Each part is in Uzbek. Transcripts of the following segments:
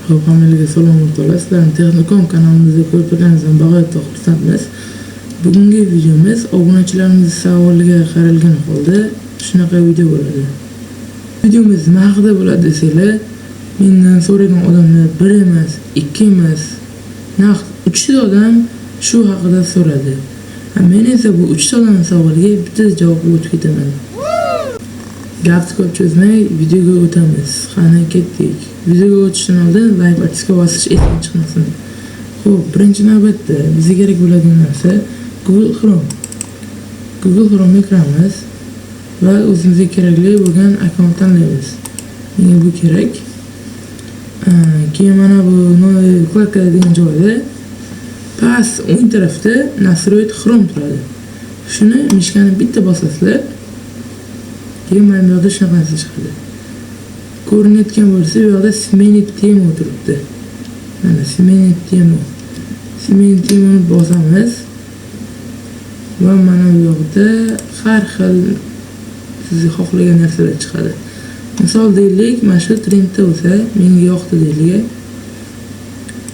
Xo'p, hammalarga salom o'rtoqlar. Sizlarni Texnikom kanalimizda ko'rib turganingizdan bag'oyat xursandmiz. Bugungi videomiz obunachilarimiz savoliga qaralgan holda shunaqa video bo'ladi. Videomiz nima haqida bo'ladi desanglar, mendan so'ragan odamlar bir emas, ikki emas, naq 3 ta odam shu haqida so'radi. Men esa bu 3 ta odamning savoliga bitta javob o'tib ketaman. Gapni ko'p cho'zmay videoga o'tamiz. Qani ketdik. Videoga o'tishdan oldin like buttonga bosish esdan chiqmasin. Xo'p, birinchi navbatda bizga kerak bo'ladigan narsa Google Chrome. Google Chrome kiramiz va o'zimizga kerakli bo'lgan akkaunt tanlaymiz. Menga bu kerak. Keyin mana bu vkladka degan joyda past o'ng tarafda Nastroyed Chrome turadi. Shuni mishkani bitta bosasizlar, keyin mana bu yerda shunaqa narsa chiqadi. Ko'rinayotgan bo'lsa, bu yerda Smenit tema turibdi. Mana Smenit tema. Smenit temani bosamiz va mana bu yerda har xil siz xohlagan narsalar chiqadi. Misol deylik, mana shu trendda bo'lsa, menga yoqdi deylik.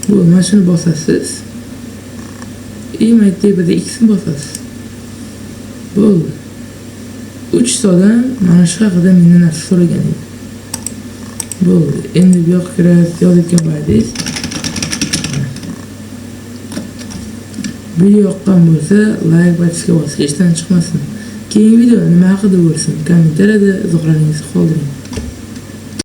Bu mana shuni bosasiz. Tepada X ni bosasiz. Bo'ldi. 3 tadan mana shu haqida mendan narsa so'ragan edi. Bo'ldi. Endi bu yoqqa kirib yozayotgan paytingiz video yoqqan bo'lsa, like buttonga bosib esdan chiqmasin. Keyingi video nima haqida bo'lsin, kommentariyada izohlaringizni qoldiring.